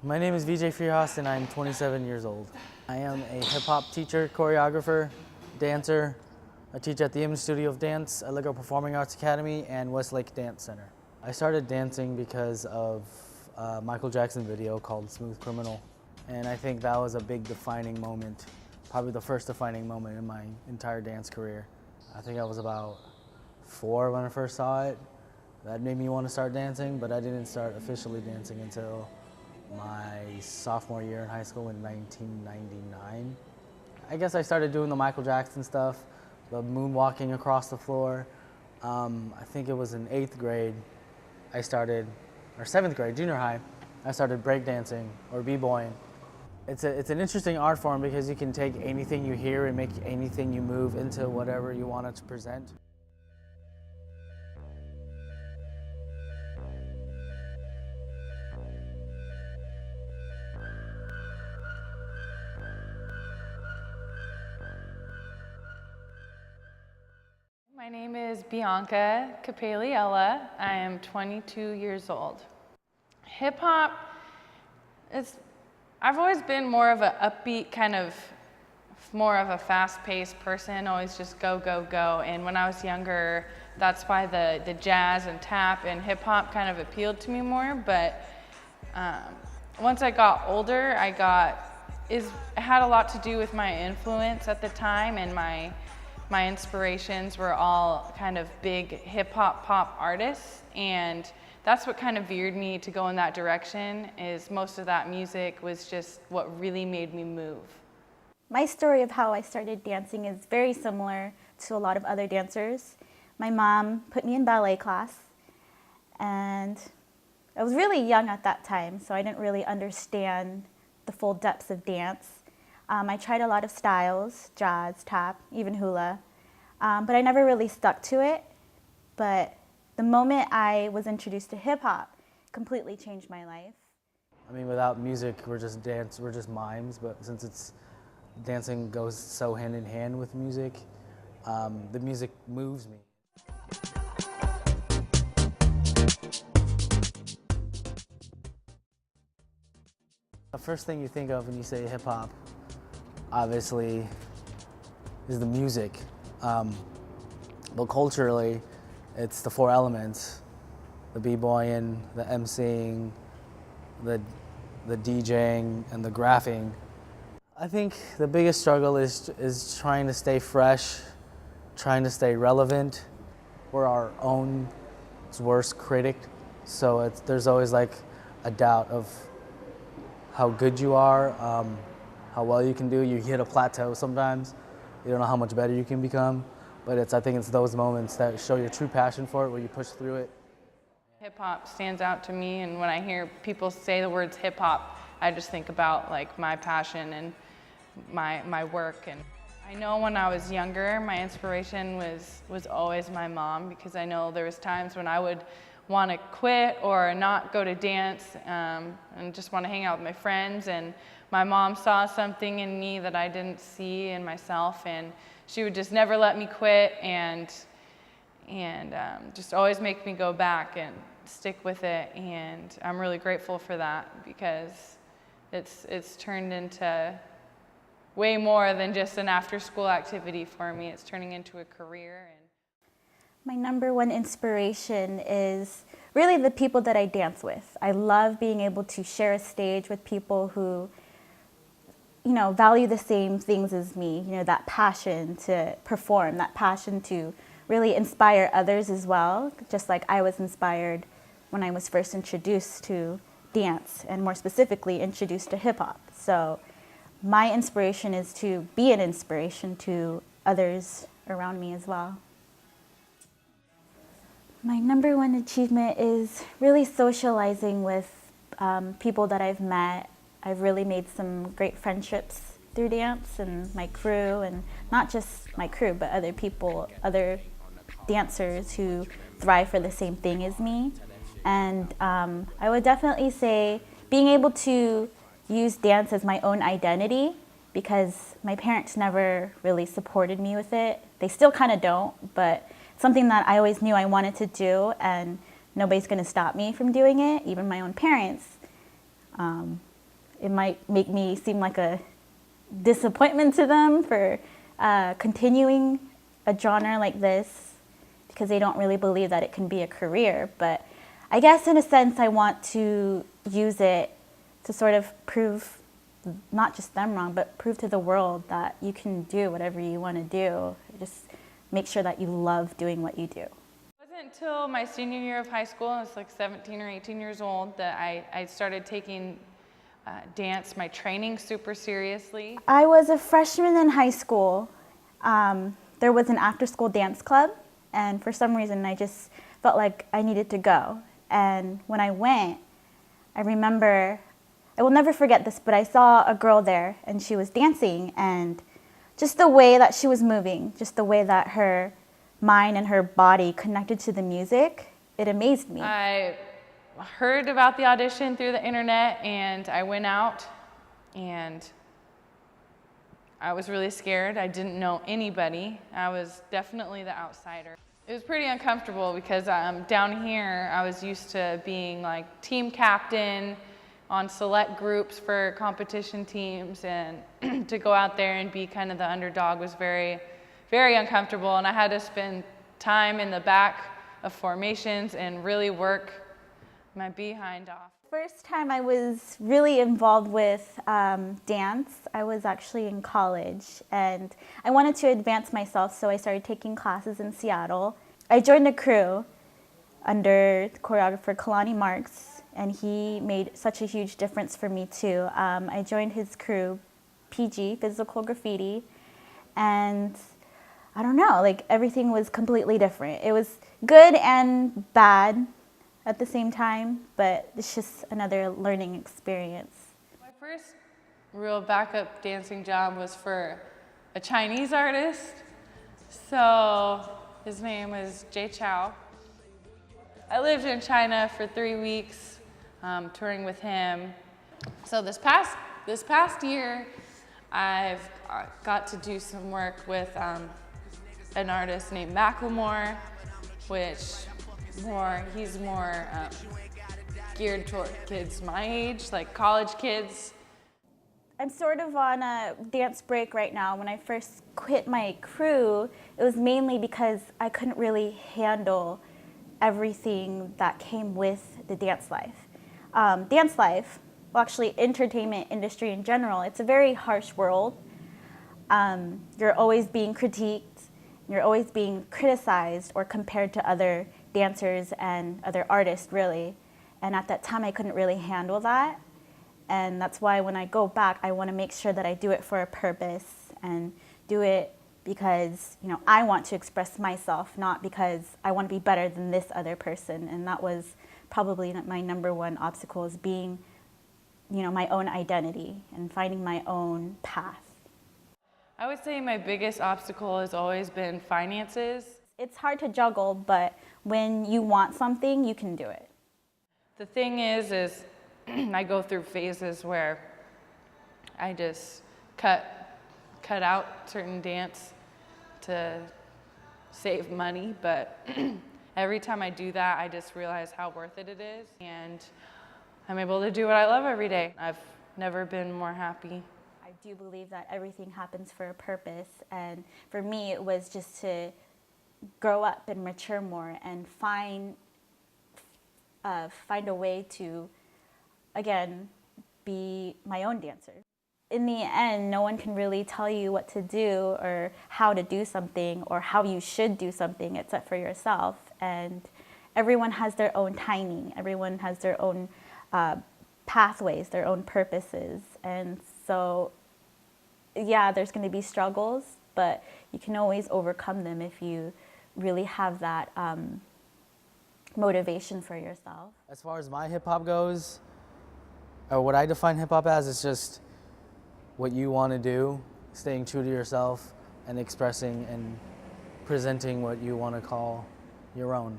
My name is VJ Freehouse and I'm 27 years old. I am a hip-hop teacher, choreographer, dancer. I teach at the Image Studio of Dance at Lego Performing Arts Academy and Westlake Dance Center. I started dancing because of a Michael Jackson video called Smooth Criminal. And I think that was a big defining moment, probably the first defining moment in my entire dance career. I think I was about 4 when I first saw it. That made me want to start dancing, but I didn't start officially dancing until my sophomore year in high school in 1999. I guess I started doing the Michael Jackson stuff, the moonwalking across the floor. I think it was in 8th grade I started, or 7th grade, junior high, I started breakdancing or b-boying. It's an interesting art form because you can take anything you hear and make anything you move into whatever you want it to present. My name is Bianca Capeliella. I am 22 years old. Hip hop I've always been more of an upbeat kind of, more of a fast-paced person, always just go, go, go. And when I was younger, that's why the jazz and tap and hip hop kind of appealed to me more. But once I got older, it had a lot to do with my influence at the time, and my inspirations were all kind of big hip-hop pop artists, and that's what kind of veered me to go in that direction. Is most of that music was just what really made me move. My story of how I started dancing is very similar to a lot of other dancers. My mom put me in ballet class, and I was really young at that time, so I didn't really understand the full depths of dance. I tried a lot of styles, jazz, tap, even hula, but I never really stuck to it. But the moment I was introduced to hip hop completely changed my life. I mean, without music, we're just mimes, but since dancing goes so hand in hand with music, the music moves me. The first thing you think of when you say hip hop, obviously, is the music. But culturally, it's the 4 elements: the b-boying, the emceeing, the DJing, and the graphing. I think the biggest struggle is trying to stay fresh, trying to stay relevant. We're our own worst critic, so there's always like a doubt of how good you are, how well you can do. You hit a plateau sometimes. You don't know how much better you can become, but I think it's those moments that show your true passion for it, where you push through it. Hip hop stands out to me, and when I hear people say the words hip hop, I just think about like my passion and my work. And I know when I was younger, my inspiration was always my mom, because I know there was times when I would want to quit or not go to dance and just want to hang out with my friends, and my mom saw something in me that I didn't see in myself, and she would just never let me quit and just always make me go back and stick with it. And I'm really grateful for that, because it's turned into way more than just an after-school activity for me. It's turning into a career. My number one inspiration is really the people that I dance with. I love being able to share a stage with people who, value the same things as me, that passion to perform, that passion to really inspire others as well, just like I was inspired when I was first introduced to dance, and more specifically introduced to hip hop. So my inspiration is to be an inspiration to others around me as well. My number one achievement is really socializing with people that I've met. I've really made some great friendships through dance and my crew, and not just my crew, but other people, other dancers who thrive for the same thing as me. And I would definitely say being able to use dance as my own identity, because my parents never really supported me with it. They still kind of don't, but something that I always knew I wanted to do, and nobody's going to stop me from doing it, even my own parents. it might make me seem like a disappointment to them for continuing a genre like this because they don't really believe that it can be a career. But I guess in a sense I want to use it to sort of prove not just them wrong, but prove to the world that you can do whatever you want to do. Just make sure that you love doing what you do. It wasn't until my senior year of high school, I was like 17 or 18 years old, that I started taking dance, my training super seriously. I was a freshman in high school. There was an after-school dance club, and for some reason I just felt like I needed to go. And when I went, I remember, I will never forget this, but I saw a girl there and she was dancing, and just the way that she was moving, just the way that her mind and her body connected to the music, it amazed me. I heard about the audition through the internet, and I went out, and I was really scared. I didn't know anybody. I was definitely the outsider. It was pretty uncomfortable because down here I was used to being like team captain on select groups for competition teams, and to go out there and be kind of the underdog was very, very uncomfortable, and I had to spend time in the back of formations and really work my behind off. First time I was really involved with dance, I was actually in college, and I wanted to advance myself, so I started taking classes in Seattle. I joined a crew under choreographer Kalani Marks, and he made such a huge difference for me too. I joined his crew, PG, Physical Graffiti, and I don't know, like everything was completely different. It was good and bad at the same time, but it's just another learning experience. My first real backup dancing job was for a Chinese artist. So his name was Jay Chow. I lived in China for 3 weeks, touring with him. So this past year, I've got to do some work with an artist named Macklemore, which he's more geared toward kids my age, like college kids. I'm sort of on a dance break right now. When I first quit my crew, it was mainly because I couldn't really handle everything that came with the dance life. Dance life, well actually entertainment industry in general, it's a very harsh world. You're always being critiqued, you're always being criticized or compared to other dancers and other artists, really. And at that time, I couldn't really handle that. And that's why when I go back, I want to make sure that I do it for a purpose and do it because, you know, I want to express myself, not because I want to be better than this other person. And that was probably my number one obstacle, is being, you know, my own identity and finding my own path. I would say my biggest obstacle has always been finances. It's hard to juggle, but when you want something, you can do it. The thing is I go through phases where I just cut out certain dance to save money, but every time I do that, I just realize how worth it is, and I'm able to do what I love every day. I've never been more happy. I do believe that everything happens for a purpose, and for me, it was just to grow up and mature more and find a way to, again, be my own dancer. In the end, no one can really tell you what to do or how to do something or how you should do something except for yourself. And everyone has their own timing. Everyone has their own pathways, their own purposes. And so, yeah, there's going to be struggles, but you can always overcome them if you really have that motivation for yourself. As far as my hip hop goes, or what I define hip hop as, is just what you want to do, staying true to yourself and expressing and presenting what you want to call your own.